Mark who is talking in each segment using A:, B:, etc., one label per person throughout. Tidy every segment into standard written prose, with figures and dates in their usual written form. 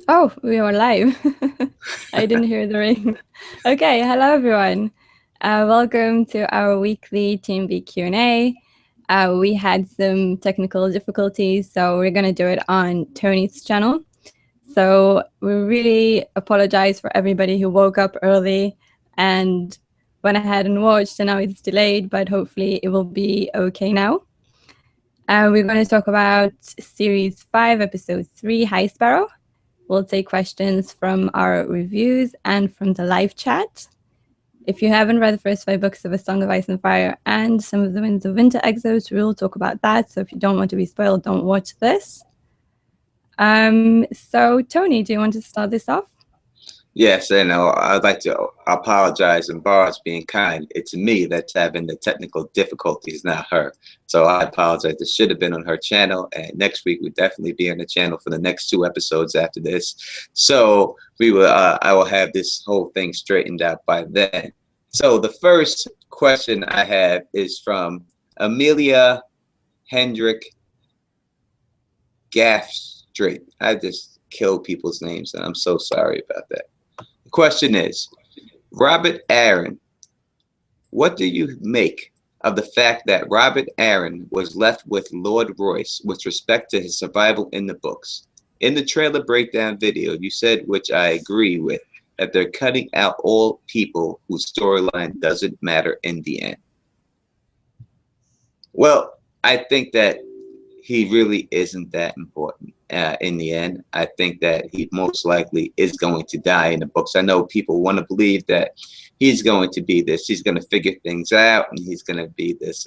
A: Oh, we are live. I didn't hear the ring. Okay, hello everyone. Welcome to our weekly Team B Q&A. We had some technical difficulties, so we're going to do it on Tony's channel. So we really apologize for everybody who woke up early and went ahead and watched, and now it's delayed, but hopefully it will be okay now. We're going to talk about Series 5, Episode 3, Hi Sparrow. We'll take questions from our reviews and from the live chat. If you haven't read the first 5 books of A Song of Ice and Fire and some of the Winds of Winter excerpts, we'll talk about that. So if you don't want to be spoiled, don't watch this. So Tony, do you want to start this off?
B: Yes, and I'd like to apologize, and Bar's being kind. It's me that's having the technical difficulties, not her. So I apologize. This should have been on her channel, and next week we'll definitely be on the channel for the next 2 episodes after this. So we will. I will have this whole thing straightened out by then. So the first question I have is from Amelia Hendrick Gaffstrait. I just kill people's names, and I'm so sorry about that. The question is, Robert Aaron, what do you make of the fact that Robert Aaron was left with Lord Royce with respect to his survival in the books? In the trailer breakdown video, you said, which I agree with, that they're cutting out all people whose storyline doesn't matter in the end. Well, I think that he really isn't that important in the end. I think that he most likely is going to die in the books. I know people want to believe that he's going to be this. He's going to figure things out, and he's going to be this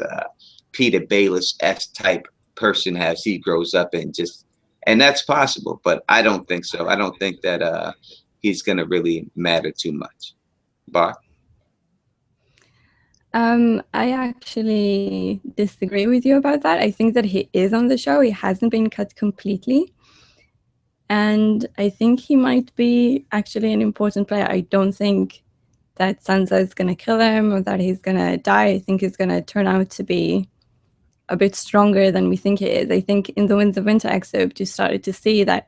B: Peter Baelish-esque type person as he grows up, and that's possible. But I don't think so. I don't think that he's going to really matter too much. Bar?
A: I actually disagree with you about that. I think that he is on the show. He hasn't been cut completely. And I think he might be actually an important player. I don't think that Sansa is going to kill him or that he's going to die. I think he's going to turn out to be a bit stronger than we think he is. I think in the Winds of Winter excerpt, you started to see that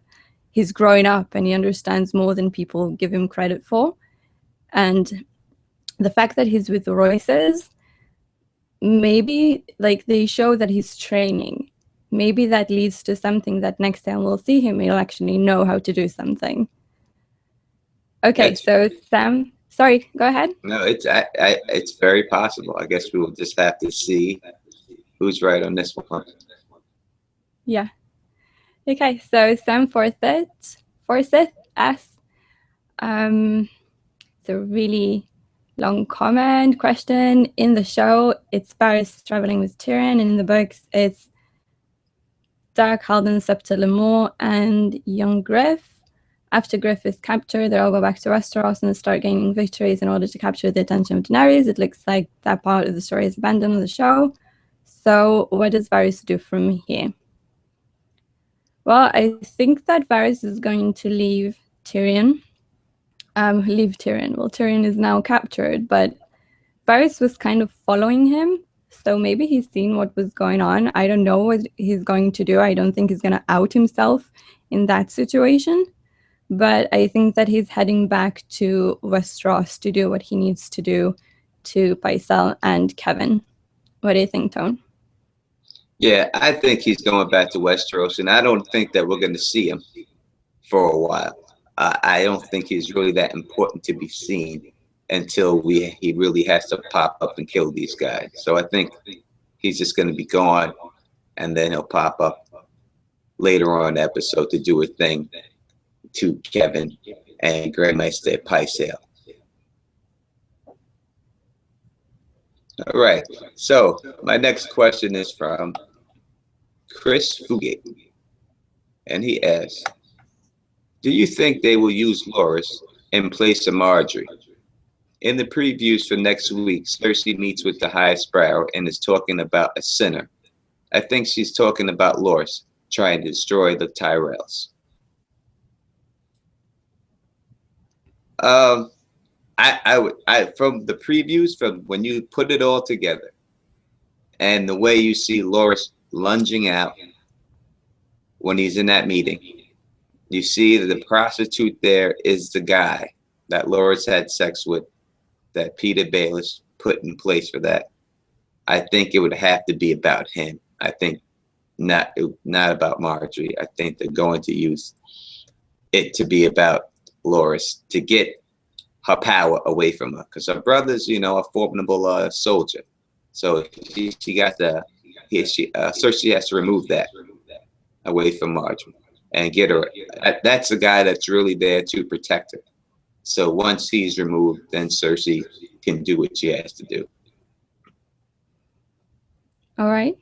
A: he's growing up and he understands more than people give him credit for. And the fact that he's with the Royces, maybe like they show that he's training. Maybe that leads to something that next time we'll see him, he'll actually know how to do something. Okay, so Sam, sorry, go ahead.
B: No, it's very possible. I guess we will just have to see who's right on this one.
A: Yeah. Okay, so Sam Forsyth asks, it's a really long question. In the show, it's Varys traveling with Tyrion, and in the books, it's Dark Halden, Septa Lemore, and young Griff. After Griff is captured, they all go back to Westeros and start gaining victories in order to capture the attention of Daenerys. It looks like that part of the story is abandoned on the show. So what does Varys do from here? Well, I think that Varys is going to leave Tyrion. Well, Tyrion is now captured, but Varys was kind of following him. So maybe he's seen what was going on. I don't know what he's going to do. I don't think he's going to out himself in that situation. But I think that he's heading back to Westeros to do what he needs to do to Pycelle and Kevin. What do you think, Tone?
B: Yeah, I think he's going back to Westeros, and I don't think that we're going to see him for a while. I don't think he's really that important to be seen until he really has to pop up and kill these guys. So I think he's just going to be gone, and then he'll pop up later on in the episode to do a thing to Kevin and Greymaster at Pycelle. All right, so my next question is from Chris Fugate, and he asks, do you think they will use Loras in place of Marjorie? In the previews for next week, Cersei meets with the High Sparrow and is talking about a sinner. I think she's talking about Loras trying to destroy the Tyrells. I from the previews, from when you put it all together, and the way you see Loras lunging out when he's in that meeting you see that the prostitute there is the guy that Loras had sex with, that Peter Baelish put in place for that. I think it would have to be about him. I think not about Marjorie. I think they're going to use it to be about Loras to get her power away from her, because her brother's, you know, a formidable soldier. So she got Cersei has to remove that away from Marjorie and get her. That's the guy that's really there to protect her. So once he's removed, then Cersei can do what she has to do.
A: All right.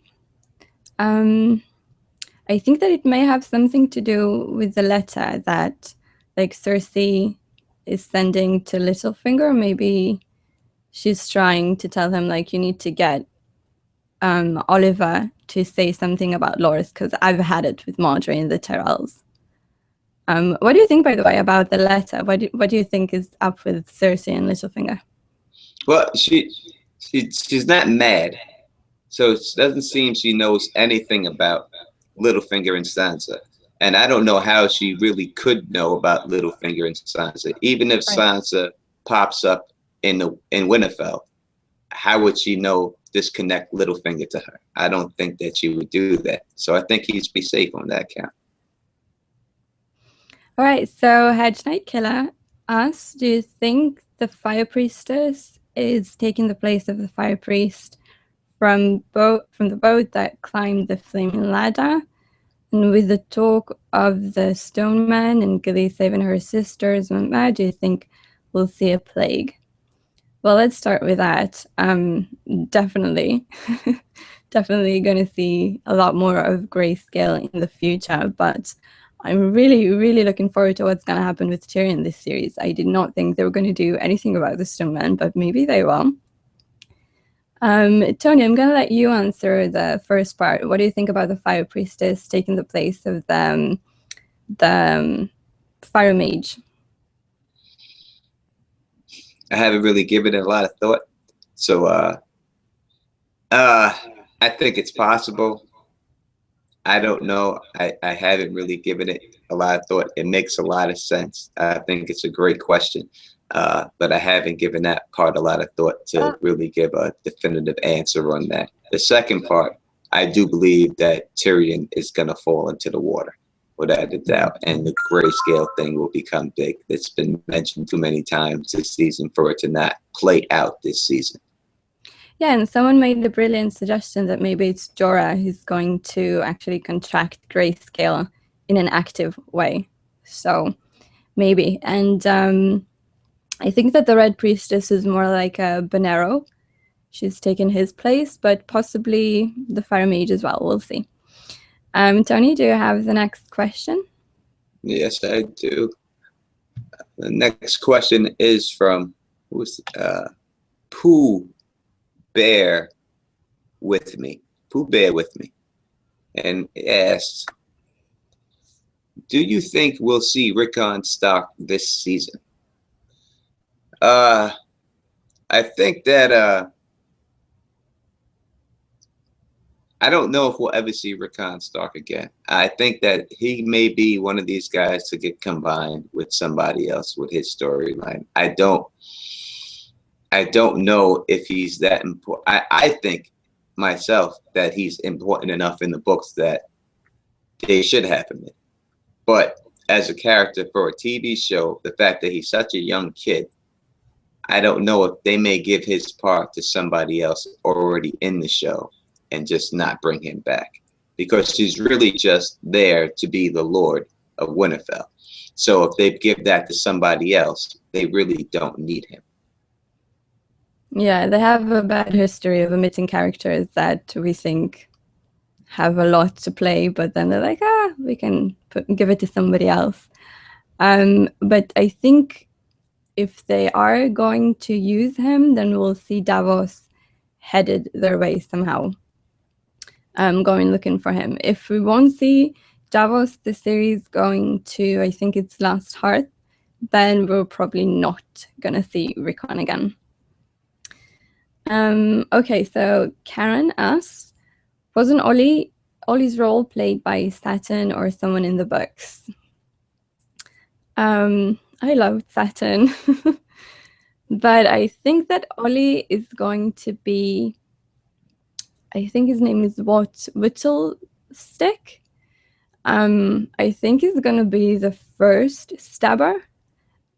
A: I think that it may have something to do with the letter that, like, Cersei is sending to Littlefinger. Maybe she's trying to tell him, like, you need to get Oliver to say something about Loras, because I've had it with Marjorie and the Tyrells. What do you think, by the way, about the letter? What do you think is up with Cersei and Littlefinger?
B: Well, she's not mad, so it doesn't seem she knows anything about Littlefinger and Sansa. And I don't know how she really could know about Littlefinger and Sansa. Even if Sansa pops up in Winterfell, how would she know disconnect Littlefinger to her? I don't think that she would do that. So I think he's be safe on that count.
A: All right, so Hedge Knight Killer asks, do you think the Fire Priestess is taking the place of the Fire Priest from the boat that climbed the flaming ladder? And with the talk of the Stone Man and Gilly saving her sisters, do you think we'll see a plague? Well, let's start with that. Definitely. Definitely going to see a lot more of Grayscale in the future, but I'm really, really looking forward to what's going to happen with Tyrion this series. I did not think they were going to do anything about the Stone Man, but maybe they will. Tony, I'm going to let you answer the first part. What do you think about the Fire Priestess taking the place of the Fire Mage?
B: I haven't really given it a lot of thought. So I think it's possible. I don't know. I haven't really given it a lot of thought. It makes a lot of sense. I think it's a great question. But I haven't given that part a lot of thought to really give a definitive answer on that. The second part, I do believe that Tyrion is going to fall into the water, without a doubt, and the Grayscale thing will become big. It's been mentioned too many times this season for it to not play out this season.
A: Yeah, and someone made the brilliant suggestion that maybe it's Jorah who's going to actually contract Grayscale in an active way. So maybe. And I think that the Red Priestess is more like a Bonero. She's taken his place, but possibly the Fire Mage as well. We'll see. Tony, do you have the next question?
B: Yes, I do. The next question is from Pooh Bear with me. Pooh Bear with me, and asks, "Do you think we'll see Rickon Stark this season?" I think that I don't know if we'll ever see Rickon Stark again. I think that he may be one of these guys to get combined with somebody else with his storyline. I don't know if he's that important. I think myself that he's important enough in the books that they should have him in. But as a character for a TV show, the fact that he's such a young kid, I don't know if they may give his part to somebody else already in the show and just not bring him back, because he's really just there to be the Lord of Winterfell. So if they give that to somebody else, they really don't need him.
A: Yeah, they have a bad history of omitting characters that we think have a lot to play, but then they're like, we can give it to somebody else. But I think if they are going to use him, then we'll see Davos headed their way somehow. Going looking for him. If we won't see Davos the series going to, I think it's Last Hearth, then we're probably not gonna see Rickon again. Okay, so Karen asks, wasn't Ollie's role played by Saturn or someone in the books? I loved Saturn. But I think that Ollie is going to be, I think his name is Whittlestick. I think he's going to be the first stabber.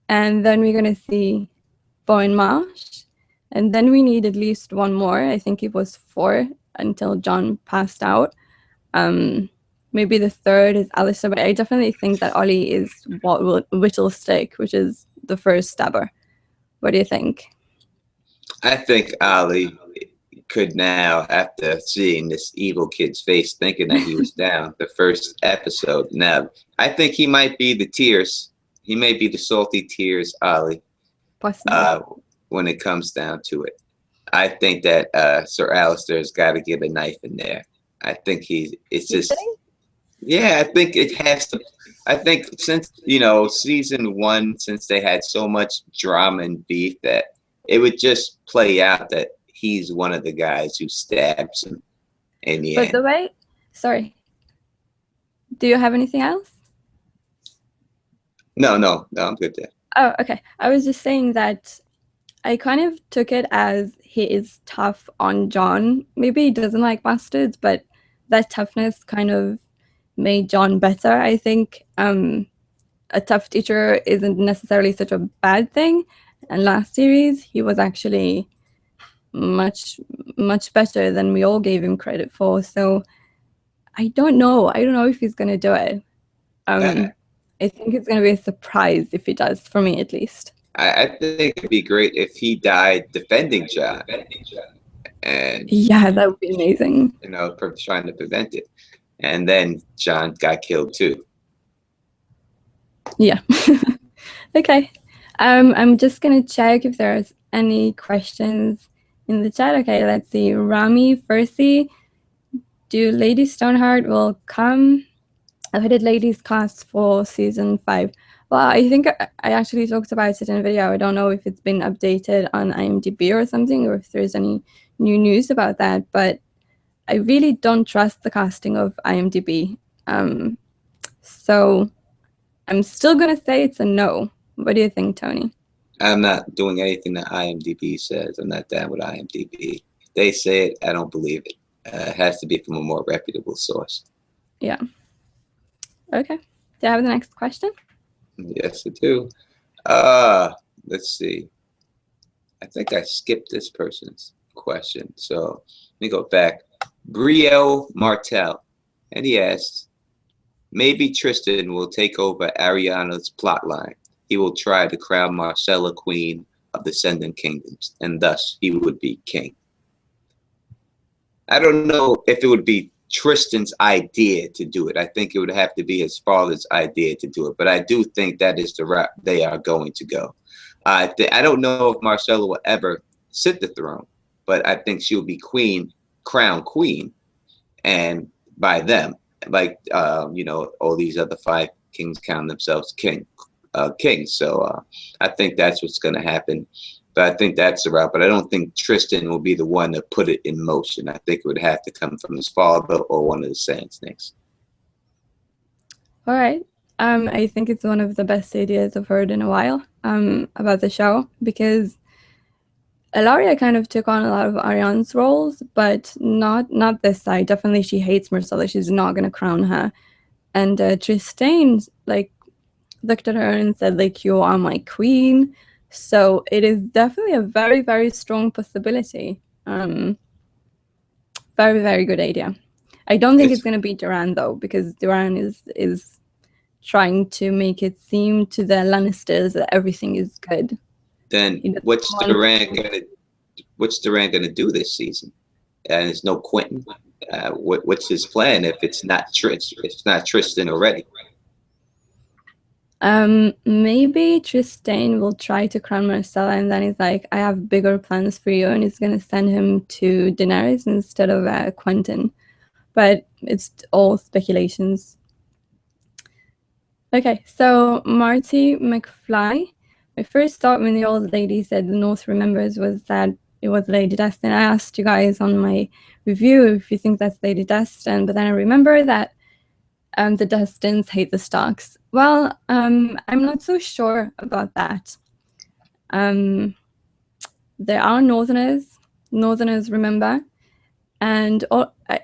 A: And then we're going to see Bowen Marsh. And then we need at least one more. I think it was 4 until John passed out. Maybe the third is Alistair, but I definitely think that Ollie is Whittlestick, which is the first stabber. What do you think?
B: I think Ollie could now, after seeing this evil kid's face, thinking that he was down the first episode. Now, I think he might be the tears. He may be the salty tears, Ollie, when it comes down to it. I think that Sir Alistair's got to get a knife in there. I think it's just, yeah, I think it has to. I think since, season 1, since they had so much drama and beef, that it would just play out that he's one of the guys who stabs him in the end.
A: But the way, sorry, do you have anything else?
B: No, I'm good there.
A: Oh, okay. I was just saying that I kind of took it as he is tough on John. Maybe he doesn't like bastards, but that toughness kind of made John better. I think a tough teacher isn't necessarily such a bad thing. And last series, he was actually much better than we all gave him credit for. So I don't know if he's going to do it. I think it's going to be a surprise if he does, for me at least.
B: I think it'd be great if he died defending John. And
A: yeah, that would be amazing.
B: Trying to prevent it. And then John got killed too.
A: Yeah. Okay. I'm just going to check if there's any questions in the chat. Okay, let's see. Rami Fersi, do Lady Stoneheart will come? I've had Ladies cast for season 5. Well, I think I actually talked about it in a video. I don't know if it's been updated on IMDb or something, or if there's any new news about that, but I really don't trust the casting of IMDb. So I'm still going to say it's a no. What do you think, Tony?
B: I'm not doing anything that IMDb says. I'm not down with IMDb. If they say it, I don't believe it. It has to be from a more reputable source.
A: Yeah. Okay. Do you have the next question?
B: Yes, I do. Let's see. I think I skipped this person's question. So let me go back. Brio Martel. And he asks, maybe Tristan will take over Ariana's plotline. He will try to crown Marcella queen of the Sending Kingdoms, and thus he would be king. I don't know if it would be Tristan's idea to do it. I think it would have to be his father's idea to do it. But I do think that is the route they are going to go. I don't know if Marcella will ever sit the throne, but I think she will be crowned queen, and by them, like all these other 5 kings count themselves kings. So I think that's what's going to happen. But I think that's the route. But I don't think Tristan will be the one to put it in motion. I think it would have to come from his father or one of the Sand Snakes.
A: All right. I think it's one of the best ideas I've heard in a while about the show, because Ilaria kind of took on a lot of Ariane's roles, but not this side. Definitely she hates Marcella. She's not going to crown her. And Tristan, looked at her and said, you are my queen. So it is definitely a very, very strong possibility. Very, very good idea. I don't think it's going to be Duran, though, because Duran is trying to make it seem to the Lannisters that everything is good.
B: Then what's Duran gonna do this season? And there's no Quentin. What's his plan if it's not Tristan already?
A: Maybe Tristan will try to crown Marcella, and then he's like, I have bigger plans for you, and he's going to send him to Daenerys instead of Quentin. But it's all speculations. Okay, so Marty McFly. My first thought when the old lady said the North remembers was that it was Lady Destin. I asked you guys on my review if you think that's Lady Destin, but then I remember that the Dustins hate the Starks. Well, I'm not so sure about that. There are Northerners, remember, and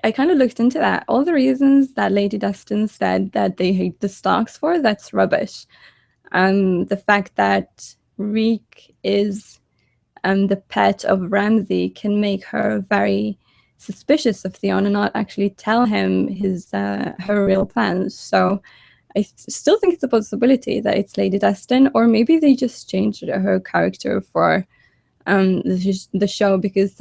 A: I kind of looked into that. All the reasons that Lady Dustin said that they hate the Starks for, that's rubbish. The fact that Reek is the pet of Ramsay can make her very suspicious of Theon and not actually tell him her real plans. So I still think it's a possibility that it's Lady Dustin, or maybe they just changed her character for the show, because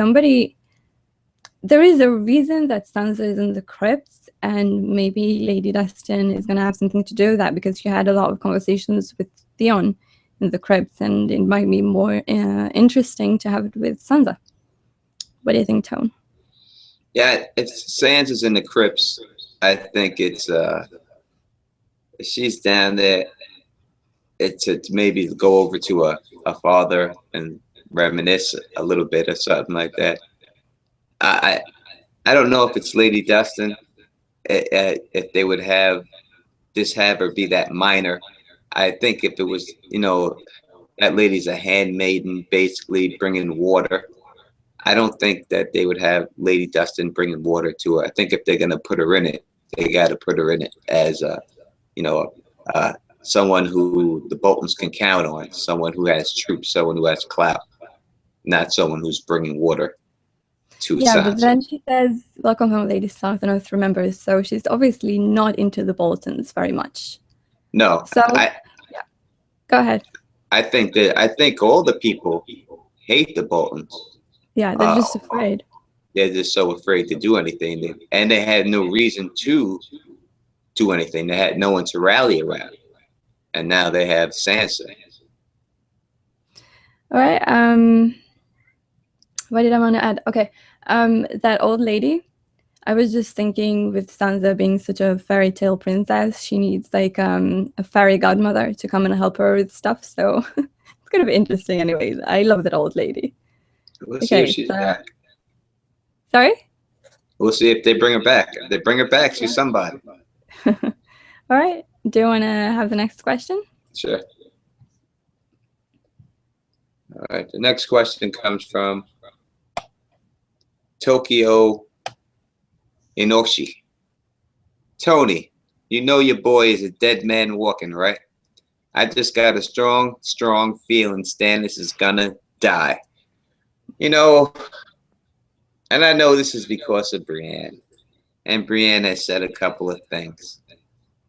A: there is a reason that Sansa is in the crypts, and maybe Lady Dustin is going to have something to do with that, because she had a lot of conversations with Theon in the crypts, and it might be more interesting to have it with Sansa. What do you think, Tone?
B: Yeah, if Sansa's in the crypts, I think it's she's down there. It's maybe go over to a father and reminisce a little bit or something like that. I don't know if it's Lady Dustin. If they would have her be that minor. I think if it was, that lady's a handmaiden, basically bringing water. I don't think that they would have Lady Dustin bringing water to her. I think if they're gonna put her in it, they got to put her in it as someone who the Boltons can count on, someone who has troops, someone who has clout, not someone who's bringing water to
A: Yeah,
B: Sansa.
A: but then she says, "Welcome home, Lady Southerners," remembers, so she's obviously not into the Boltons very much.
B: No,
A: so yeah, go ahead.
B: I think all the people hate the Boltons.
A: Yeah, they're just afraid.
B: They're just so afraid to do anything, and they had no reason to do anything. They had no one to rally around, and now they have Sansa.
A: All right. What did I want to add? Okay. That old lady. I was just thinking, with Sansa being such a fairy tale princess, she needs like a fairy godmother to come and help her with stuff. So it's gonna be interesting. Anyways, I love that old lady.
B: We'll see if she's back.
A: Sorry?
B: We'll see if they bring her back. If they bring her back, she's somebody.
A: All right. Do you want to have the next question?
B: Sure. All right. The next question comes from Tokyo Inoshi. Tony, you know your boy is a dead man walking, right? I just got a strong feeling Stannis is gonna die. And I know this is because of Brienne. And Brienne has said a couple of things.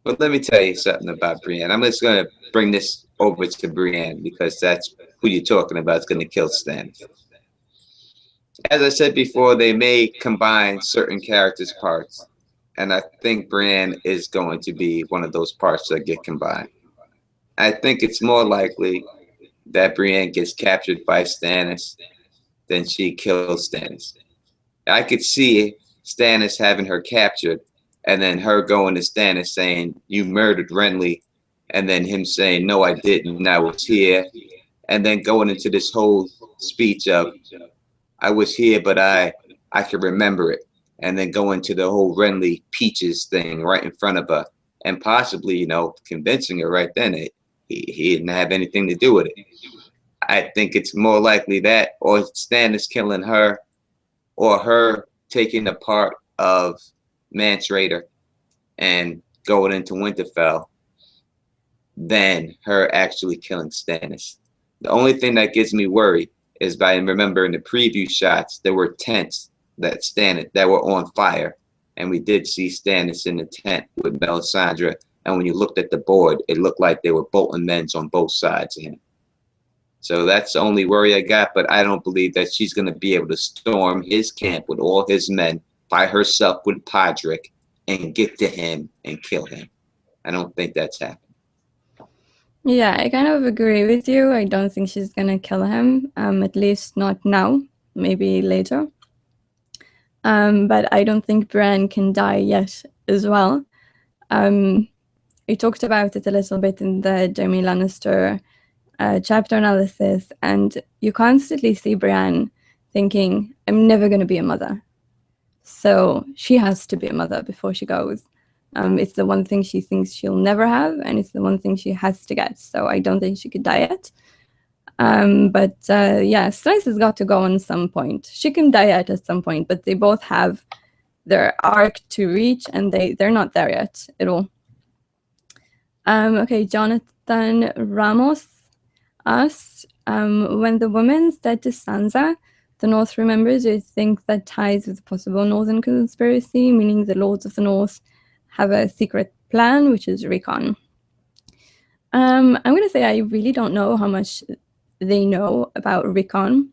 B: But let me tell you something about Brienne. I'm just going to bring this over to Brienne, because that's who you're talking about is going to kill Stannis. As I said before, they may combine certain characters' parts. And I think Brienne is going to be one of those parts that get combined. I think it's more likely that Brienne gets captured by Stannis than she kills Stannis. I could see Stannis having her captured, and then her going to Stannis saying, "You murdered Renly," and then him saying, "No, I didn't. I was here," and then going into this whole speech of, "I was here, but I can remember it," and then going to the whole Renly peaches thing right in front of her, and possibly, convincing her right then that he didn't have anything to do with it. I think it's more likely that, or Stannis killing her, or her taking the part of Mance Rayder and going into Winterfell, than her actually killing Stannis. The only thing that gives me worried is by remembering the preview shots, there were tents that were on fire, and we did see Stannis in the tent with Melisandre. And when you looked at the board, it looked like they were Bolton men's on both sides of him. So that's the only worry I got, but I don't believe that she's going to be able to storm his camp with all his men by herself with Podrick and get to him and kill him. I don't think that's happening.
A: Yeah, I kind of agree with you. I don't think she's going to kill him, at least not now, maybe later. But I don't think Bran can die yet as well. I talked about it a little bit in the Jaime Lannister chapter analysis, and you constantly see Brienne thinking, "I'm never going to be a mother." So she has to be a mother before she goes. It's the one thing she thinks she'll never have, and it's the one thing she has to get. So I don't think she could diet. But yeah, Stannis has got to go on some point. She can diet at some point, but they both have their arc to reach, and they're not there yet at all. Okay, Jonathan Ramos asked, when the woman said to Sansa, the North remembers, do you think that ties with a possible Northern conspiracy, meaning the Lords of the North have a secret plan, which is recon? I'm going to say I really don't know how much they know about recon,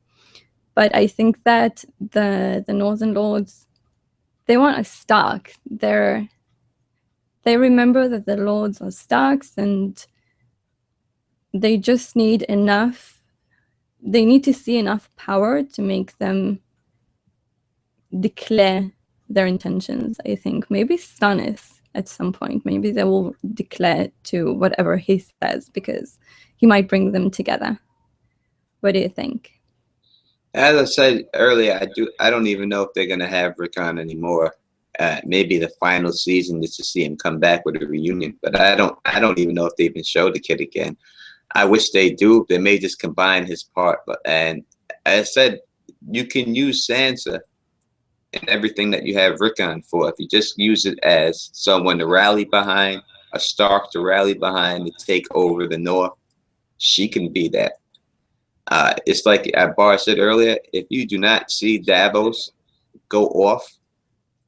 A: but I think that the Northern Lords, they want a Stark. They remember that the Lords are Starks, and they just need enough. They need to see enough power to make them declare their intentions, I think. Maybe Stannis at some point. Maybe they will declare to whatever he says, because he might bring them together. What do you think?
B: As I said earlier, I don't even know if they're gonna have Rickon anymore. Maybe the final season is to see him come back with a reunion, but I don't even know if they even show the kid again. I wish they do. They may just combine his part, and as I said, you can use Sansa and everything that you have Rickon for. If you just use it as someone to rally behind, a Stark to rally behind to take over the North, she can be that. It's like Bar said earlier, if you do not see Davos go off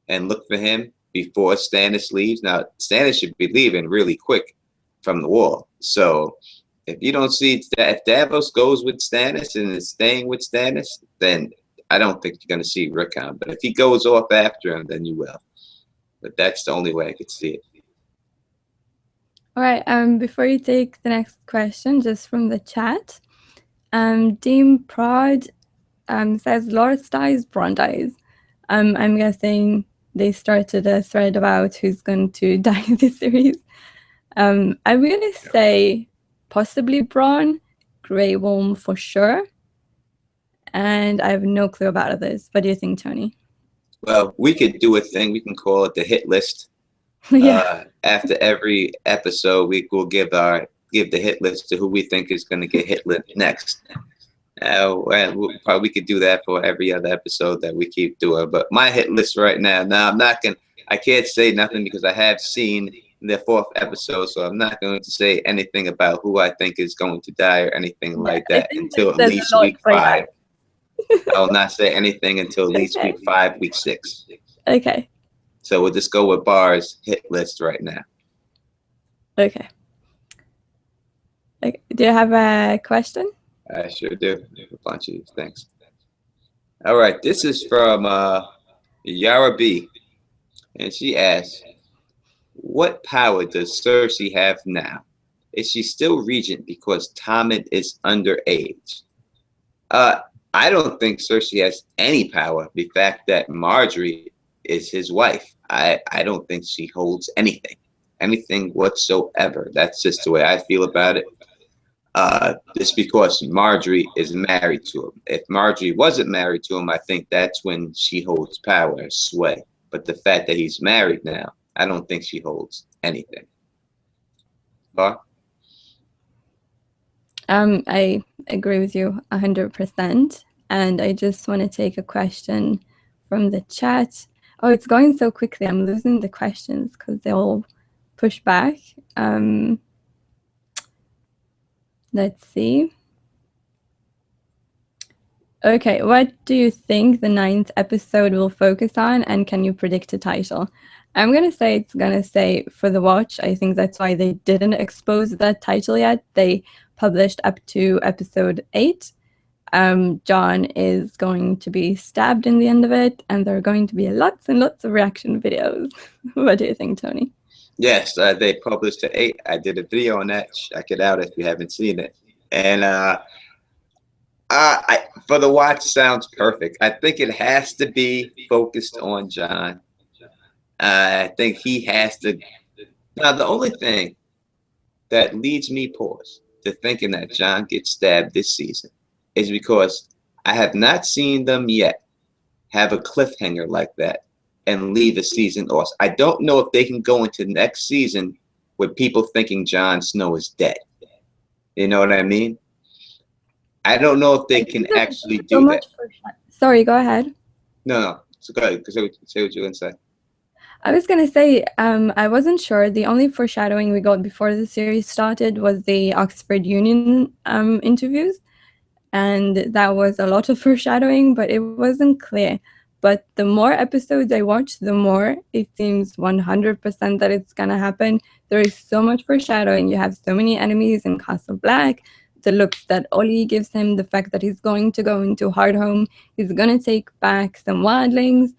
B: and look for him before Stannis leaves. Now, Stannis should be leaving really quick from the wall. So if you don't see that, if Davos goes with Stannis and is staying with Stannis, then I don't think you're going to see Rickon. But if he goes off after him, then you will. But that's the only way I could see it.
A: All right. Before you take the next question, just from the chat, Dean Prod says Loras dies, Bronn dies. I'm guessing they started a thread about who's going to die in this series. I'm going to say possibly Bronn, Grey Worm for sure. And I have no clue about others. What do you think, Tony?
B: Well, we could do a thing. We can call it the hit list.
A: Yeah.
B: After every episode, we will give the hit list to who we think is going to get hit list next. We could do that for every other episode that we keep doing. But my hit list right now, I can't say nothing because I have seen the 4th episode, so I'm not going to say anything about who I think is going to die or anything like that until at least week 5. I will not say anything until at least week 5, week 6.
A: Okay.
B: So we'll just go with Bar's hit list right now.
A: Okay. Do you have a question?
B: I sure do. A bunch of these things. All right. This is from Yara B. And she asks, what power does Cersei have now? Is she still regent because Tommen is underage? I don't think Cersei has any power. The fact that Marjorie is his wife, I don't think she holds anything whatsoever. That's just the way I feel about it. Just because Marjorie is married to him. If Marjorie wasn't married to him, I think that's when she holds power and sway. But the fact that he's married now, I don't think she holds anything. Bar?
A: I agree with you 100%. And I just want to take a question from the chat. Oh, it's going so quickly. I'm losing the questions because they all push back. Let's see. Okay, what do you think the 9th episode will focus on, and can you predict a title? I'm going to say it's going to say For the Watch. I think that's why they didn't expose that title yet. They published up to episode 8. Jon is going to be stabbed in the end of it, and there are going to be lots and lots of reaction videos. What do you think, Tony?
B: Yes, they published to 8. I did a video on that. Check it out if you haven't seen it. And For the Watch sounds perfect. I think it has to be focused on Jon. I think he has to. Now, the only thing that leads me to thinking that Jon gets stabbed this season is because I have not seen them yet have a cliffhanger like that and leave a season off. I don't know if they can go into next season with people thinking Jon Snow is dead. You know what I mean? I don't know if they can actually do that.
A: Sorry, go ahead.
B: No. So go ahead. Say what you're going to say.
A: I was going to say, I wasn't sure. The only foreshadowing we got before the series started was the Oxford Union interviews. And that was a lot of foreshadowing, but it wasn't clear. But the more episodes I watch, the more it seems 100% that it's going to happen. There is so much foreshadowing. You have so many enemies in Castle Black. The looks that Ollie gives him, the fact that he's going to go into Hardhome, he's going to take back some wildlings.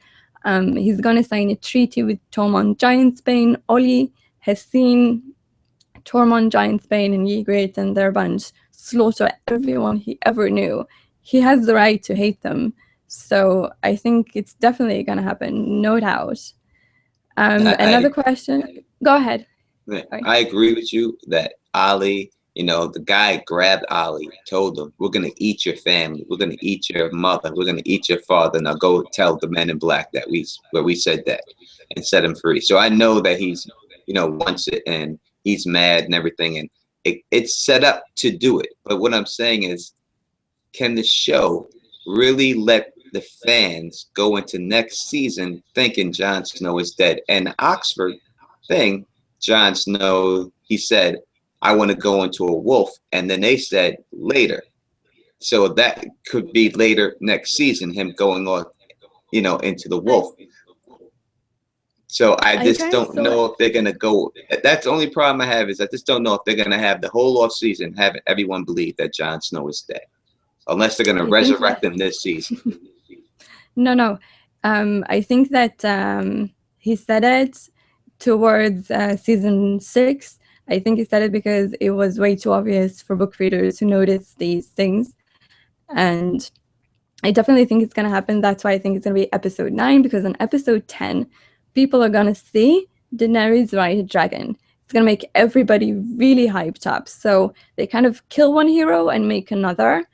A: He's going to sign a treaty with Tormund Giantsbane. Ollie has seen Tormund Giantsbane and Ygritte and their bunch slaughter everyone he ever knew. He has the right to hate them. So I think it's definitely going to happen, no doubt. Another question. Go ahead.
B: I agree with you that Ollie, the guy grabbed Ollie, told him, we're going to eat your family. We're going to eat your mother. We're going to eat your father. Now go tell the men in black that we said that and set him free. So I know that he's, wants it and he's mad and everything. And it's set up to do it. But what I'm saying is, can the show really let the fans go into next season thinking Jon Snow is dead? And the Oxford thing, Jon Snow, he said, I want to go into a wolf. And then they said later. So that could be later next season, him going on, into the wolf. So I just don't know if they're going to go. That's the only problem I have is I just don't know if they're going to have the whole off season, have everyone believe that Jon Snow is dead. Unless they're going to resurrect him this season.
A: No. I think that he said it towards season 6. I think he said it because it was way too obvious for book readers to notice these things. And I definitely think it's going to happen. That's why I think it's going to be episode 9, because in episode 10, people are going to see Daenerys ride a dragon. It's going to make everybody really hyped up. So they kind of kill one hero and make another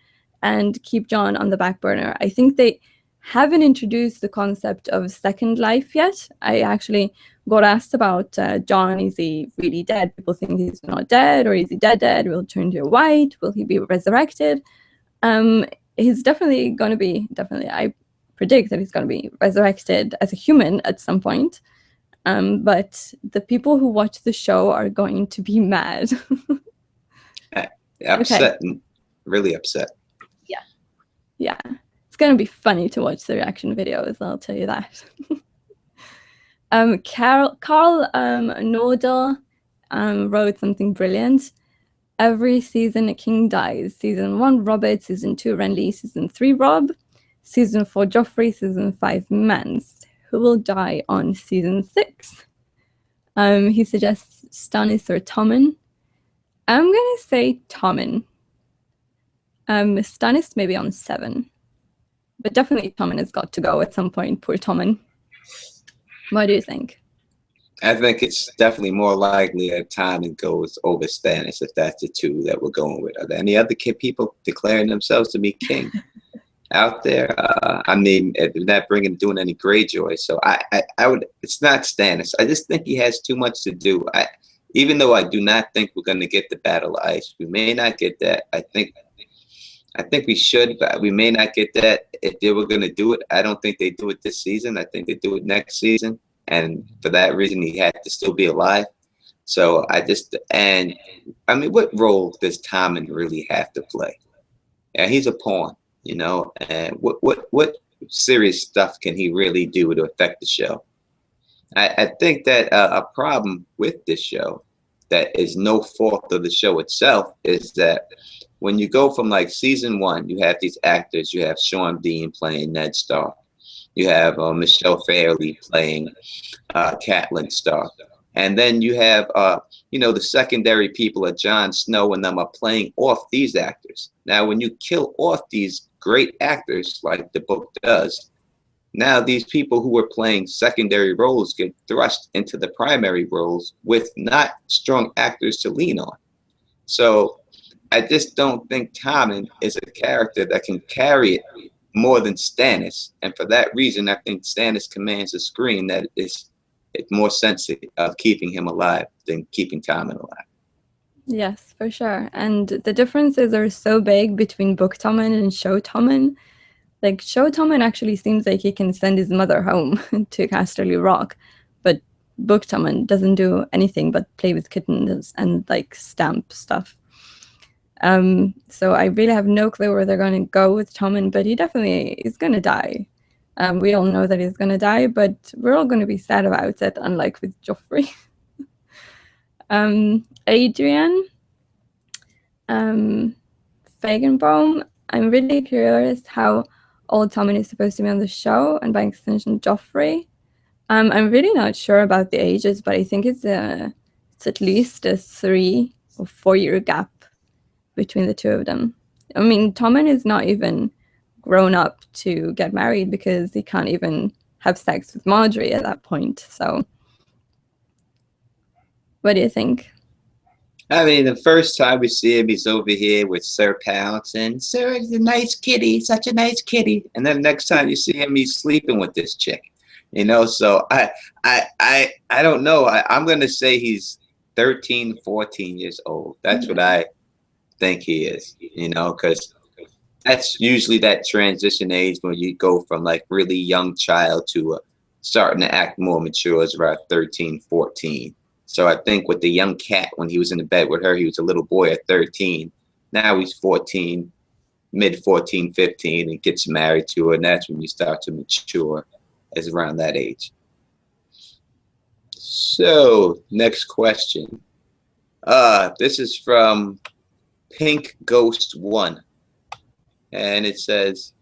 A: and keep Jon on the back burner. I think they haven't introduced the concept of second life yet. I actually got asked about Jon. Is he really dead? People think he's not dead, or is he dead? Will he turn to white? Will he be resurrected? He's definitely going to be, I predict that he's going to be resurrected as a human at some point. But the people who watch the show are going to be mad.
B: Upset, okay. Really upset.
A: Yeah. It's going to be funny to watch the reaction videos, I'll tell you that. Carl Nordell wrote something brilliant. Every season a king dies. Season 1, Robert. Season 2, Renly. Season 3, Robb. Season 4, Joffrey. Season 5, Mance. Who will die on season 6? He suggests Stannis or Tommen. I'm going to say Tommen. Stannis maybe on 7. But definitely Tommen has got to go at some point. Poor Tommen. What do you think?
B: I think it's definitely more likely that Tommen goes over Stannis if that's the two that we're going with. Are there any other people declaring themselves to be king out there? I mean, they're not doing any Greyjoy. So I would. It's not Stannis. I just think he has too much to do. Even though I do not think we're going to get the Battle of Ice, we may not get that. I think we should, but we may not get that if they were going to do it. I don't think they do it this season. I think they do it next season. And for that reason, he had to still be alive. So what role does Tommen really have to play? Yeah, he's a pawn, and what serious stuff can he really do to affect the show? I think that a problem with this show that is no fault of the show itself is that when you go from like season 1, you have these actors. You have Sean Bean playing Ned Stark. You have Michelle Fairley playing Catelyn Stark. And then you have, the secondary people at Jon Snow and them are playing off these actors. Now, when you kill off these great actors, like the book does, now these people who were playing secondary roles get thrust into the primary roles with not strong actors to lean on. So I just don't think Tommen is a character that can carry it more than Stannis, and for that reason, I think Stannis commands a screen that is it's more sensitive of keeping him alive than keeping Tommen alive.
A: Yes, for sure. And the differences are so big between book Tommen and show Tommen. Like, show Tommen actually seems like he can send his mother home to Casterly Rock, but book Tommen doesn't do anything but play with kittens and like stamp stuff. So I really have no clue where they're going to go with Tommen, but he definitely is going to die. We all know that he's going to die, but we're all going to be sad about it, unlike with Joffrey. Adrian, Fagenbaum, I'm really curious how old Tommen is supposed to be on the show, and by extension, Joffrey. I'm really not sure about the ages, but I think it's at least a 3 or 4 year gap between the two of them. I mean, Tommen is not even grown up to get married because he can't even have sex with Marjorie at that point. So, what do you think?
B: I mean, the first time we see him, he's over here with Sir Pounce, and Sir is a nice kitty, such a nice kitty. And then the next time you see him, he's sleeping with this chick. You know, so I don't know. I'm gonna say he's 13, 14 years old. That's what I think he is. You know, because that's usually that transition age when you go from like really young child to starting to act more mature is around 13, 14. So I think with the young cat, when he was in the bed with her, he was a little boy at 13. Now he's 14, mid 14, 15, and gets married to her. And that's when you start to mature, is around that age. So next question. This is from Pink Ghost 1. And it says,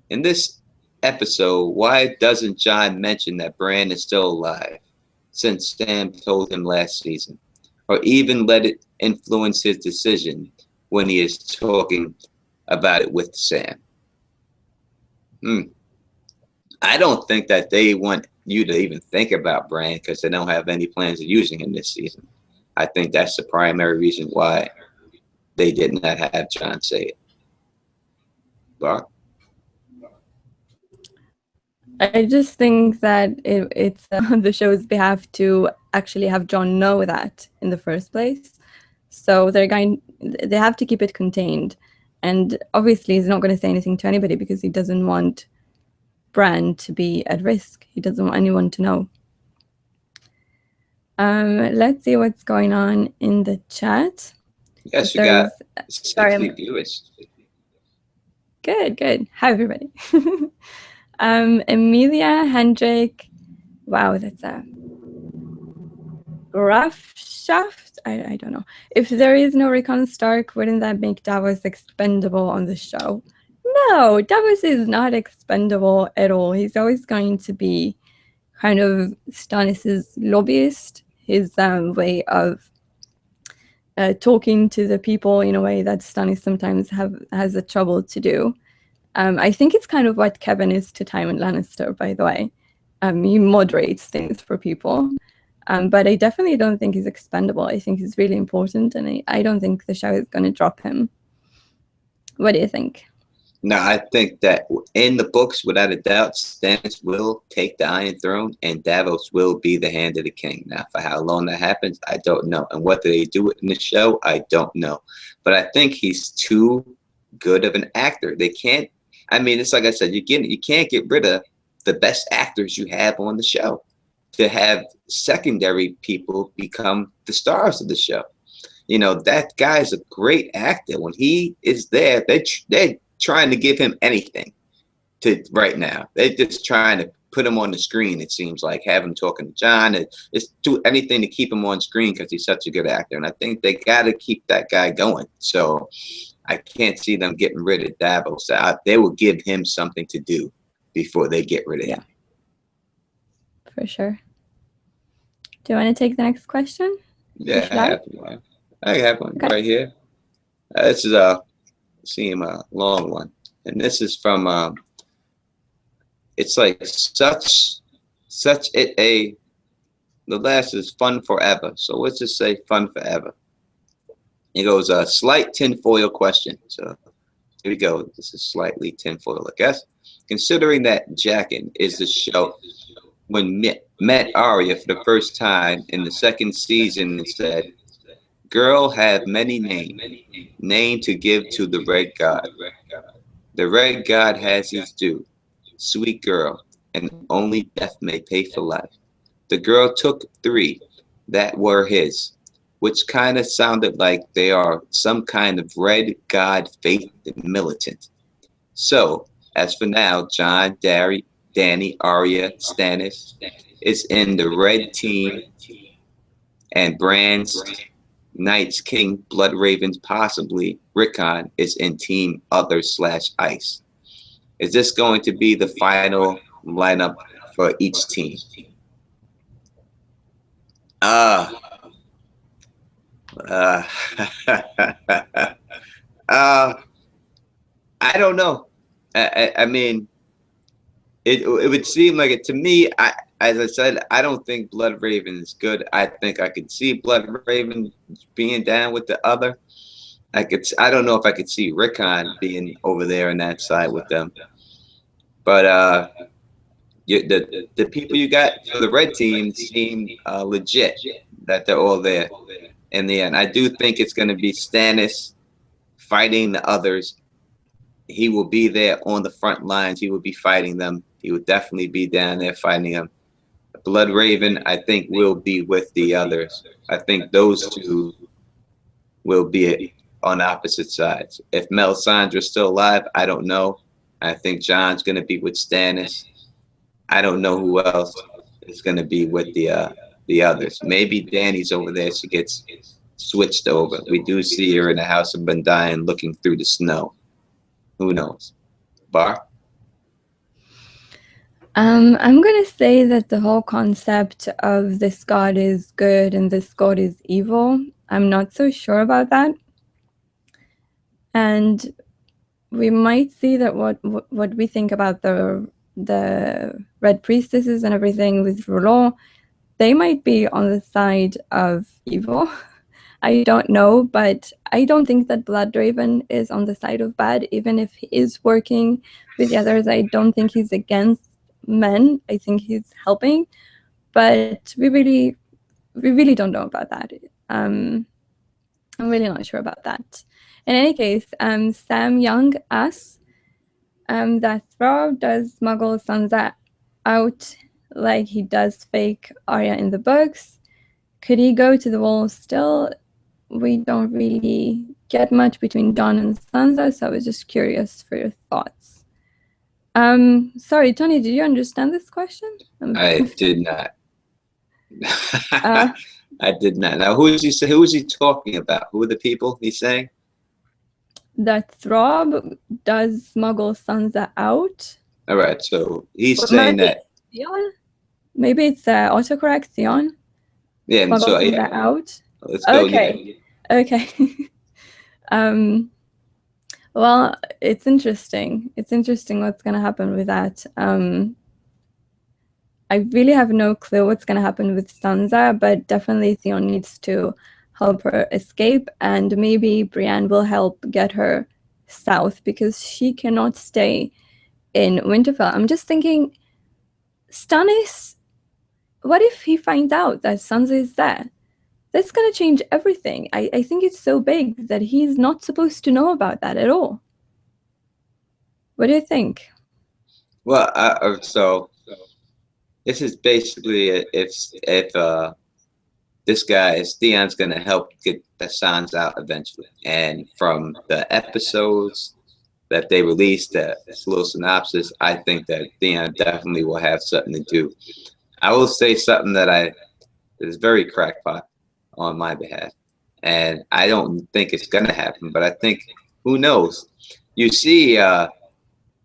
B: in this episode, why doesn't Jon mention that Bran is still alive, since Sam told him last season, or even let it influence his decision when he is talking about it with Sam? I don't think that they want you to even think about Bran because they don't have any plans of using him this season. I think that's the primary reason why they did not have Jon say it. Bar?
A: I just think that it's on the show's behalf to actually have Jon know that in the first place. So they have to keep it contained. And obviously he's not going to say anything to anybody because he doesn't want Bran to be at risk. He doesn't want anyone to know. Let's see what's going on in the chat.
B: Yes, you got 60 viewers.
A: Good. Hi, everybody. Emilia Hendrick. Wow, that's a rough shaft. I don't know. If there is no Rickon Stark, wouldn't that make Davos expendable on the show? No, Davos is not expendable at all. He's always going to be kind of Stannis' lobbyist, his way of talking to the people in a way that Stannis sometimes has a trouble to do. I think it's kind of what Kevin is to Tywin Lannister, by the way. He moderates things for people. But I definitely don't think he's expendable. I think he's really important, and I don't think the show is going to drop him. What do you think?
B: No, I think that in the books, without a doubt, Stannis will take the Iron Throne, and Davos will be the hand of the king. Now, for how long that happens, I don't know. And what do they do in the show? I don't know. But I think he's too good of an actor. They can't. I mean, it's like I said, you can't get rid of the best actors you have on the show to have secondary people become the stars of the show. You know, that guy's a great actor. When he is there, they're trying to give him anything to right now. They're just trying to put him on the screen, it seems like, have him talking to Jon. It's do anything to keep him on screen because he's such a good actor. And I think they got to keep that guy going. So I can't see them getting rid of Davos. They will give him something to do before they get rid of him.
A: For sure. Do you want to take the next question?
B: Yeah, I have one right here. This is a long one, and this is from it's like such the last is fun forever. So let's just say fun forever. It goes a slight tinfoil question. So Here we go. This is slightly tinfoil, I guess. Considering that Jaqen is the show when met Arya for the first time in the second season and said, "Girl have many name, name to give to the Red God. The Red God has his due, sweet girl, and only death may pay for life." The girl took three that were his, which kind of sounded like they are some kind of Red God faith militant. So, as for now, John, Danny, Arya, Stannis is in the red team, and Bran's Knights King, Blood Ravens, possibly Rickon is in Team Other slash Ice. Is this going to be the final lineup for each team? Uh, uh, uh, I don't know. I mean, it would seem like it to me. As I said, I don't think Blood Raven is good. I think I could see Blood Raven being down with the other. I don't know if I could see Rickon being over there on that side with them. But the people you got for the red team seem legit, that they're all there in the end. I do think it's going to be Stannis fighting the others. He will be there on the front lines. He will be fighting them. He would definitely be down there fighting them. Blood Raven, I think, will be with the others. I think those two will be on opposite sides. If Melisandre's still alive, I don't know. I think John's going to be with Stannis. I don't know who else is going to be with the others. Maybe Dany's over there. She gets switched over. We do see her in the House of Bandayan looking through the snow. Who knows? Bar?
A: I'm going to say that the whole concept of this god is good and this god is evil, I'm not so sure about that. And we might see that what we think about the Red Priestesses and everything with Roland, they might be on the side of evil. I don't know, but I don't think that Bloodraven is on the side of bad, even if he is working with the others. I don't think he's against men. I think he's helping, but we really don't know about that. I'm really not sure about that. In any case, Sam Young asks that Sparrow does smuggle Sansa out like he does fake Arya in the books. Could he go to the wall still? We don't really get much between Jon and Sansa, so I was just curious for your thoughts. Sorry, Tony, did you understand this question?
B: I did not. I did not. Now, who is he talking about? Who are the people he's saying?
A: That Throb does smuggle Sansa out.
B: All right, so he's saying that.
A: Theon? Maybe it's autocorrect, Theon.
B: Yeah,
A: Smuggle
B: so
A: Sansa out.
B: Let's go.
A: Okay. Yeah. Okay. Well, it's interesting. It's interesting what's going to happen with that. I really have no clue what's going to happen with Sansa, but definitely Theon needs to help her escape, and maybe Brienne will help get her south because she cannot stay in Winterfell. I'm just thinking, Stannis, what if he finds out that Sansa is there? That's going to change everything. I think it's so big that he's not supposed to know about that at all. What do you think?
B: Well, so this is basically if this guy is Theon's going to help get the Sansa out eventually. And from the episodes that they released, this little synopsis, I think that Theon definitely will have something to do. I will say something that is very crackpot on my behalf, and I don't think it's going to happen, but I think, who knows? You see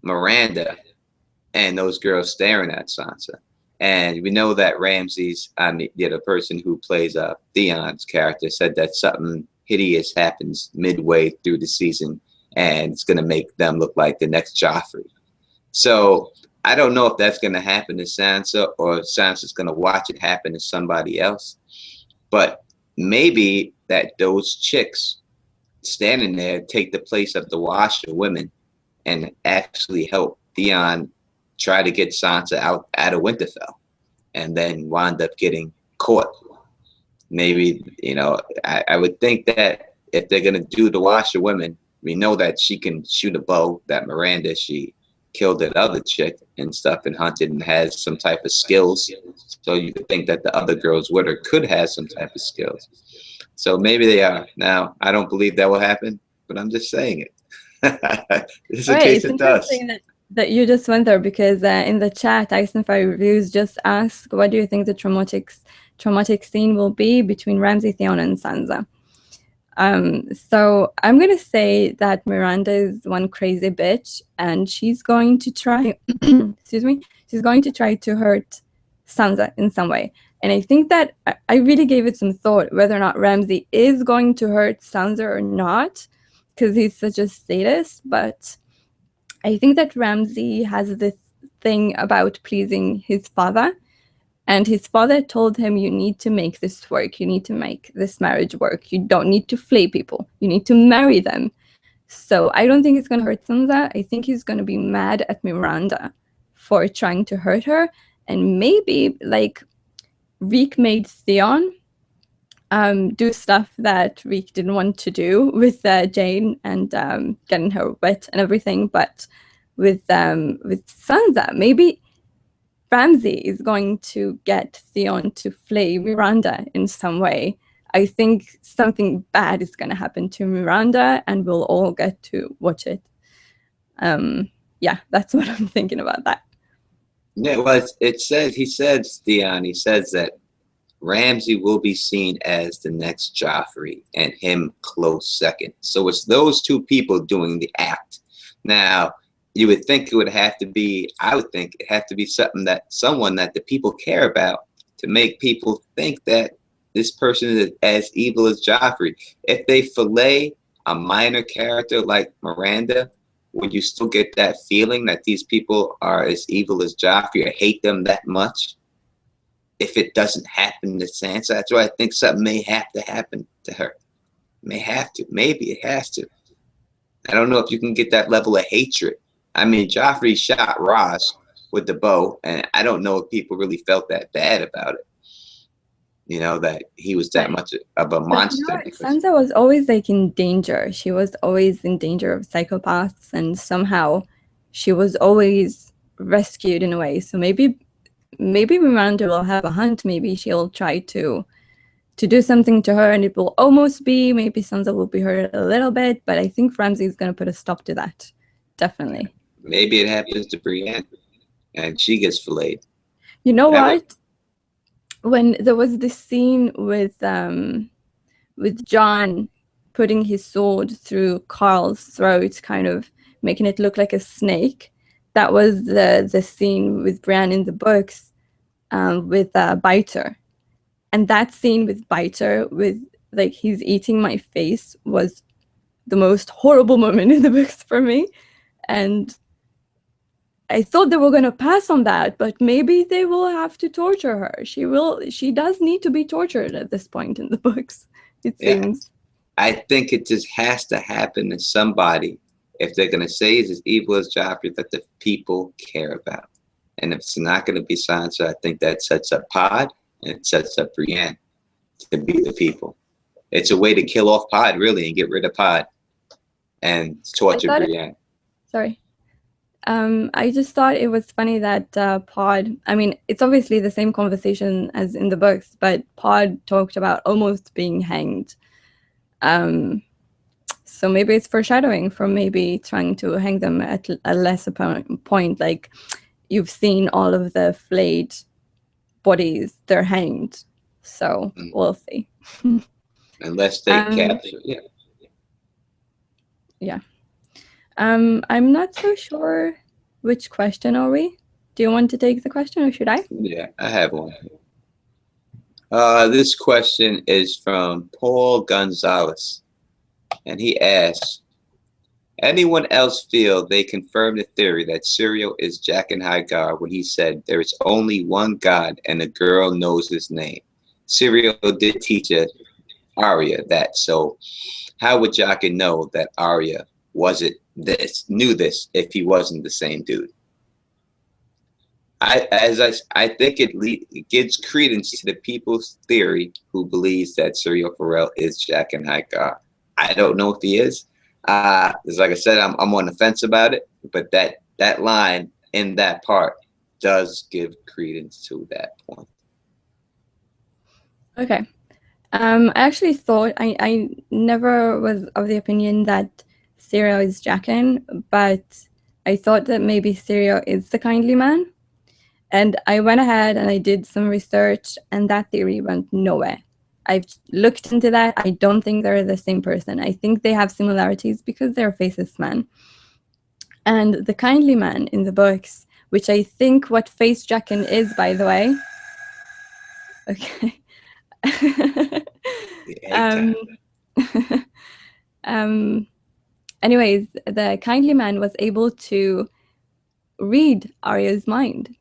B: Miranda and those girls staring at Sansa. And we know that Ramsay's, the person who plays Theon's character, said that something hideous happens midway through the season, and it's going to make them look like the next Joffrey. So I don't know if that's going to happen to Sansa, or if Sansa's going to watch it happen to somebody else. But maybe that those chicks standing there take the place of the washerwomen and actually help Theon try to get Sansa out of Winterfell, and then wind up getting caught. Maybe, I would think that if they're gonna do the washerwomen, we know that she can shoot a bow, that Miranda, she killed that other chick and stuff and hunted and has some type of skills. So you could think that the other girls with her could have some type of skills. So maybe they are. Now, I don't believe that will happen, but I'm just saying it. Just in
A: All right,
B: case
A: it's
B: it does.
A: interesting that you just went there because in the chat, Eisenfire Reviews just asked, what do you think the traumatic scene will be between Ramsay, Theon, and Sansa? So I'm going to say that Miranda is one crazy bitch, and she's going to try, excuse me, she's going to try to hurt Sansa in some way. And I think that I really gave it some thought whether or not Ramsay is going to hurt Sansa or not, because he's such a sadist. But I think that Ramsay has this thing about pleasing his father. And his father told him, you need to make this work. You need to make this marriage work. You don't need to flay people. You need to marry them. So I don't think it's going to hurt Sansa. I think he's going to be mad at Miranda for trying to hurt her. And maybe, like, Reek made Theon do stuff that Reek didn't want to do with Jane and getting her wet and everything. But with Sansa, maybe Ramsay is going to get Theon to flay Miranda in some way. I think something bad is going to happen to Miranda, and we'll all get to watch it. Yeah, that's what I'm thinking about that.
B: Yeah, well, he says that Ramsay will be seen as the next Joffrey and him close second. So it's those two people doing the act. Now, you would think it would have to be, I would think it have to be someone that the people care about to make people think that this person is as evil as Joffrey. If they fillet a minor character like Miranda, would you still get that feeling that these people are as evil as Joffrey or hate them that much? If it doesn't happen to Sansa, that's why I think something may have to happen to her. May have to. Maybe it has to. I don't know if you can get that level of hatred. I mean, Joffrey shot Ross with the bow, and I don't know if people really felt that bad about it. That he was that much of a monster.
A: Sansa was always like in danger. She was always in danger of psychopaths, and somehow she was always rescued in a way. So maybe Miranda will have a hunt. Maybe she'll try to do something to her, and it will almost be, maybe Sansa will be hurt a little bit, but I think Ramsay is going to put a stop to that. Definitely.
B: Maybe it happens to Brienne, and she gets filleted.
A: You know what? When there was this scene with Jon putting his sword through Carl's throat, kind of making it look like a snake, that was the scene with Brienne in the books with Biter. And that scene with Biter, with like he's eating my face, was the most horrible moment in the books for me. And I thought they were going to pass on that, but maybe they will have to torture her. She does need to be tortured at this point in the books, it seems.
B: I think it just has to happen to somebody if they're going to say he's as evil as Joffrey that the people care about. And if it's not going to be Sansa, I think that sets up Pod and it sets up Brienne to be the people. It's a way to kill off Pod, really, and get rid of Pod and torture Brienne.
A: Sorry. I just thought it was funny that Pod, I mean, it's obviously the same conversation as in the books, but Pod talked about almost being hanged. So maybe it's foreshadowing from maybe trying to hang them at a lesser point. Like, you've seen all of the flayed bodies, they're hanged. So we'll see.
B: Unless they capture,
A: yeah. I'm not so sure which question are we. Do you want to take the question or should I?
B: Yeah, I have one. This question is from Paul Gonzalez, and he asks, anyone else feel they confirmed the theory that Syrio is Jaqen H'ghar when he said there is only one God and the girl knows his name? Syrio did teach Arya that, so How would Jaka know that Arya knew this if he wasn't the same dude? I think it gives credence to the people's theory who believes that Serial Pharrell is Jack and Haikar. I don't know if he is. Because like I said, I'm on the fence about it, but that line in that part does give credence to that point.
A: Okay. I actually thought I never was of the opinion that Serial is Jaqen, but I thought that maybe Serial is the kindly man. And I went ahead and I did some research, and that theory went nowhere. I've looked into that. I don't think they're the same person. I think they have similarities because they're faceless men. And the kindly man in the books, which I think what face Jaqen is, by the way. Okay. Anyways, the kindly man was able to read Arya's mind.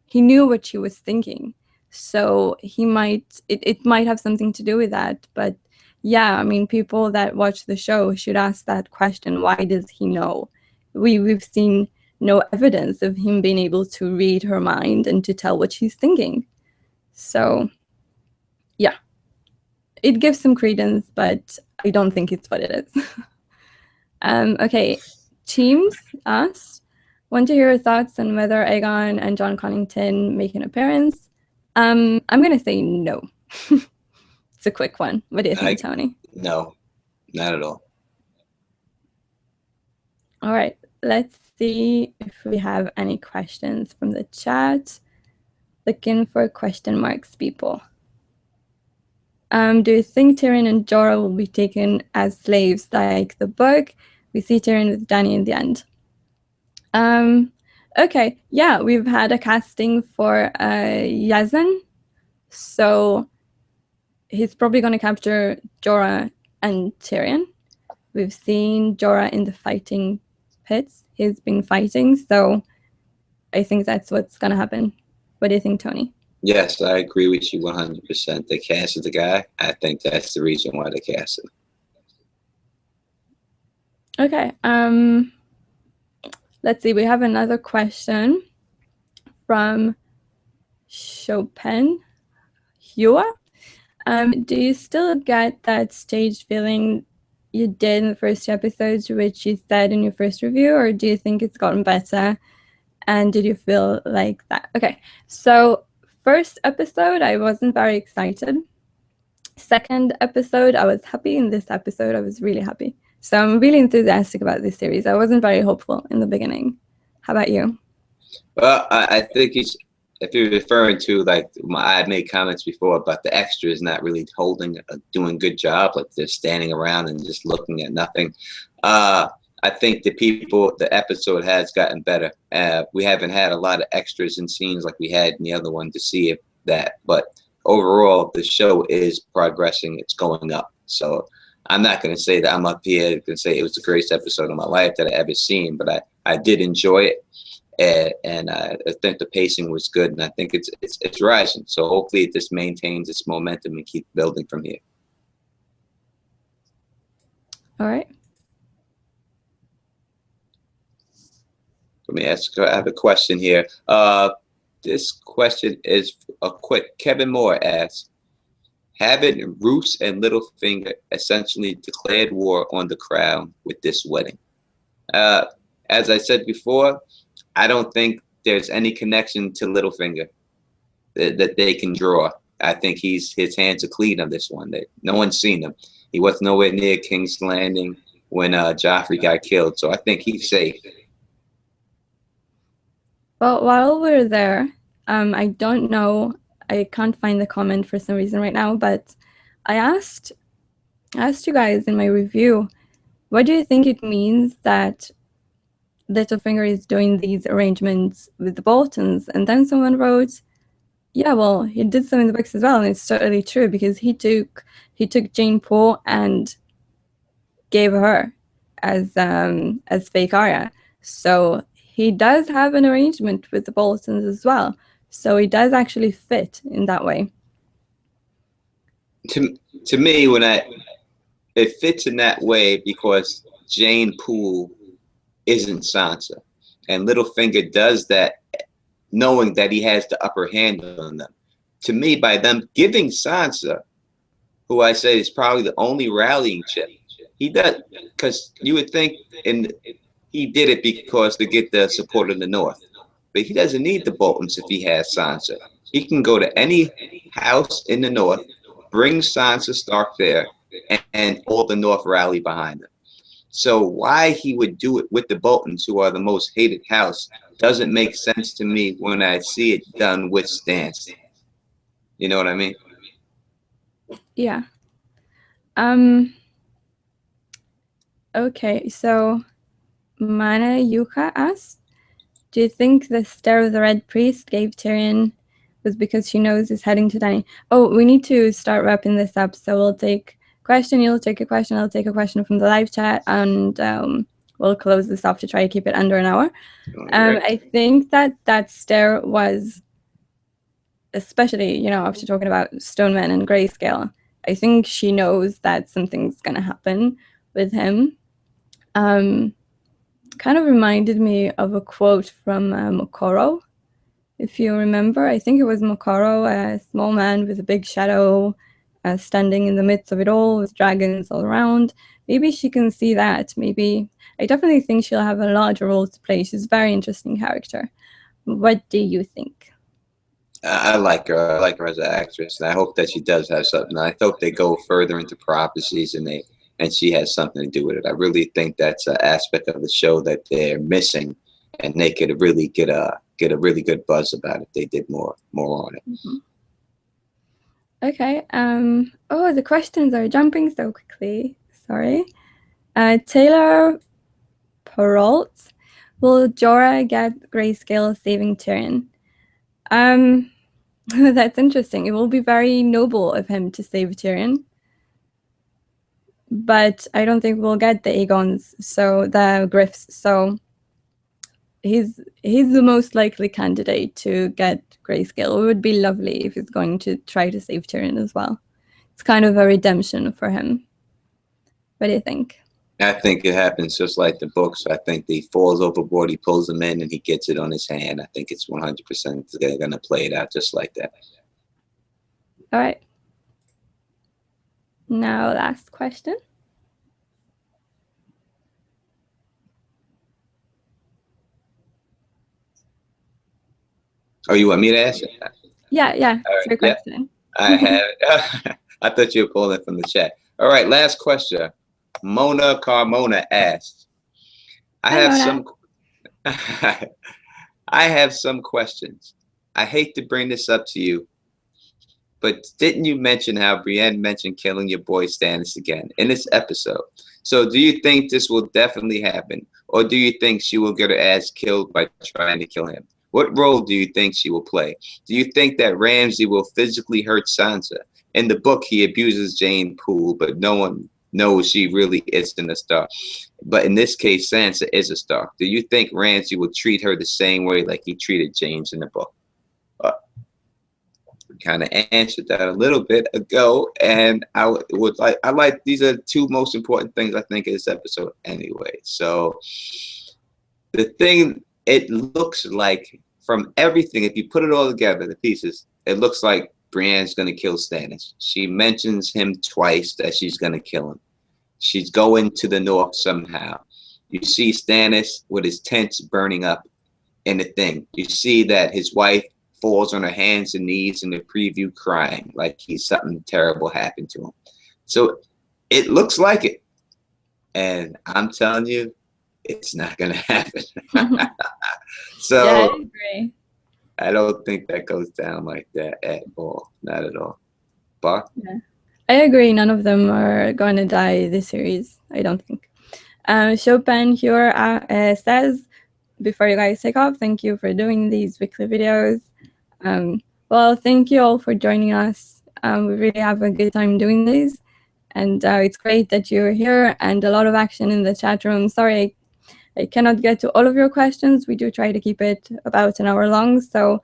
A: He knew what she was thinking. So it might have something to do with that. But yeah, I mean, people that watch the show should ask that question. Why does he know? We've seen no evidence of him being able to read her mind and to tell what she's thinking. So yeah, it gives some credence, but I don't think it's what it is. Okay, Teams asked, want to hear your thoughts on whether Aegon and John Connington make an appearance? I'm going to say no. It's a quick one. What do you think, Tony?
B: No, not at all.
A: All right, let's see if we have any questions from the chat. Looking for question marks, people. Do you think Tyrion and Jorah will be taken as slaves like the book? We see Tyrion with Dany in the end. Okay, yeah, we've had a casting for Yazan, so he's probably going to capture Jorah and Tyrion. We've seen Jorah in the fighting pits. He's been fighting, so I think that's what's going to happen. What do you think, Tony?
B: Yes, I agree with you 100%. They casted the guy. I think that's the reason why they casted him.
A: Okay, let's see. We have another question from Chopin Hua. Do you still get that staged feeling you did in the first two episodes, which you said in your first review, or do you think it's gotten better? And did you feel like that? Okay, so first episode, I wasn't very excited. Second episode, I was happy. In this episode, I was really happy. So I'm really enthusiastic about this series. I wasn't very hopeful in the beginning. How about you?
B: Well, I think if you're referring to, like, I made comments before about the extras not really doing a good job, like they're standing around and just looking at nothing. I think the episode has gotten better. We haven't had a lot of extras and scenes like we had in the other one to see if that, but overall, the show is progressing. It's going up. So I'm not going to say that I'm up here going to say it was the greatest episode of my life that I ever seen, but I did enjoy it. And I think the pacing was good, and I think it's rising. So hopefully it just maintains its momentum and keep building from here.
A: All right.
B: Let me ask. I have a question here. This question is a quick. Kevin Moore asks, haven't Roose and Littlefinger essentially declared war on the crown with this wedding? As I said before, I don't think there's any connection to Littlefinger that they can draw. I think his hands are clean on this one. No one's seen him. He was nowhere near King's Landing when Joffrey got killed, so I think he's safe.
A: Well, while we're there, I don't know. I can't find the comment for some reason right now, but I asked you guys in my review, what do you think it means that Littlefinger is doing these arrangements with the Boltons? And then someone wrote, yeah, well, he did some in the books as well, and it's totally true because he took Jane Poole and gave her as fake Arya. So he does have an arrangement with the Boltons as well. So he does actually fit in that way.
B: To me, when it fits in that way because Jane Poole isn't Sansa, and Littlefinger does that knowing that he has the upper hand on them. To me, by them giving Sansa, who I say is probably the only rallying chip, he does, because you would think, and he did it because to get the support of the North. But he doesn't need the Boltons if he has Sansa. He can go to any house in the North, bring Sansa Stark there, and all the North rally behind him. So why he would do it with the Boltons, who are the most hated house, doesn't make sense to me when I see it done with Stance. You know what I mean?
A: Yeah. Okay, so Mana Yuka asked, do you think the stare of the Red Priest gave Tyrion was because she knows he's heading to Dany? Oh, we need to start wrapping this up, so we'll take a question, you'll take a question, I'll take a question from the live chat, and we'll close this off to try to keep it under an hour. I think that stare was, especially, you know, after talking about Stoneman and Grayscale, I think she knows that something's going to happen with him. Kind of reminded me of a quote from Mokoro, if you remember. I think it was Mokoro, a small man with a big shadow standing in the midst of it all with dragons all around. Maybe she can see that. Maybe, I definitely think she'll have a larger role to play. She's a very interesting character. What do you think?
B: I like her. I like her as an actress, and I hope that she does have something. I hope they go further into prophecies, and she has something to do with it. I really think that's an aspect of the show that they're missing, and they could really get a really good buzz about it if they did more on it.
A: Mm-hmm. Okay. Oh, the questions are jumping so quickly. Sorry. Taylor Perrault, will Jorah get Grayscale saving Tyrion? That's interesting. It will be very noble of him to save Tyrion, but I don't think we'll get the Aegons, so the Griffs. So he's the most likely candidate to get Grayscale. It would be lovely if he's going to try to save Tyrion as well. It's kind of a redemption for him. What do you think?
B: I think it happens just like the books. I think he falls overboard, he pulls him in, and he gets it on his hand. I think it's 100% going to play it out just like that.
A: All right. Now, last question.
B: Oh, you want me to ask it?
A: Yeah.
B: Right,
A: Great question.
B: I have. I thought you were pulling it from the chat. All right, last question. Mona Carmona asks, I have some questions. I hate to bring this up to you, but didn't you mention how Brienne mentioned killing your boy Stannis again in this episode? So do you think this will definitely happen? Or do you think she will get her ass killed by trying to kill him? What role do you think she will play? Do you think that Ramsay will physically hurt Sansa? In the book, he abuses Jane Poole, but no one knows she really isn't a Stark. But in this case, Sansa is a Stark. Do you think Ramsay will treat her the same way like he treated James in the book? Kind of answered that a little bit ago, and I like these are two most important things I think in this episode anyway. So the thing, it looks like from everything, if you put it all together, the pieces, it looks like Brienne's gonna kill Stannis. She mentions him twice that she's gonna kill him. She's going to the north somehow. You see Stannis with his tents burning up in the thing. You see that his wife falls on her hands and knees in the preview crying like something terrible happened to him. So it looks like it. And I'm telling you, it's not going to happen. So
A: yeah, I agree.
B: I don't think that goes down like that at all. Not at all. Bar?
A: Yeah. I agree. None of them are going to die this series, I don't think. Chopin here says, before you guys take off, thank you for doing these weekly videos. Well, thank you all for joining us. We really have a good time doing these, and it's great that you're here and a lot of action in the chat room. Sorry, I cannot get to all of your questions. We do try to keep it about an hour long, so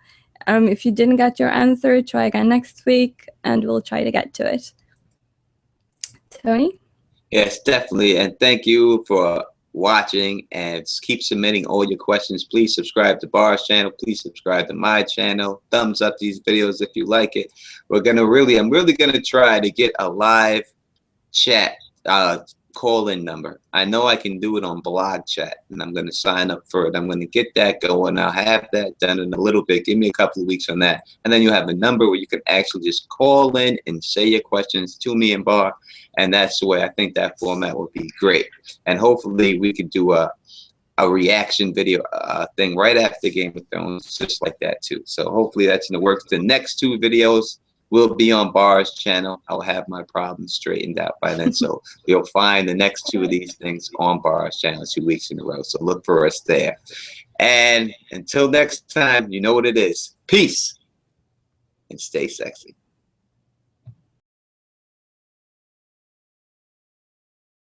A: if you didn't get your answer, try again next week, and we'll try to get to it. Tony?
B: Yes, definitely. And thank you for watching, and keep submitting all your questions. Please subscribe to Bar's channel. Please subscribe to my channel. Thumbs up these videos if you like it. I'm really gonna try to get a live chat call-in number. I know I can do it on blog chat, and I'm going to sign up for it. I'm going to get that going. I'll have that done in a little bit. Give me a couple of weeks on that, and then you have a number where you can actually just call in and say your questions to me and Bar, and that's the way I think that format would be great. And hopefully we could do a reaction video thing right after Game of Thrones, just like that too. So hopefully that's in the works. The next two videos will be on Bar's channel. I'll have my problems straightened out by then. So you'll find the next two of these things on Bar's channel 2 weeks in a row. So look for us there. And until next time, you know what it is. Peace and stay sexy.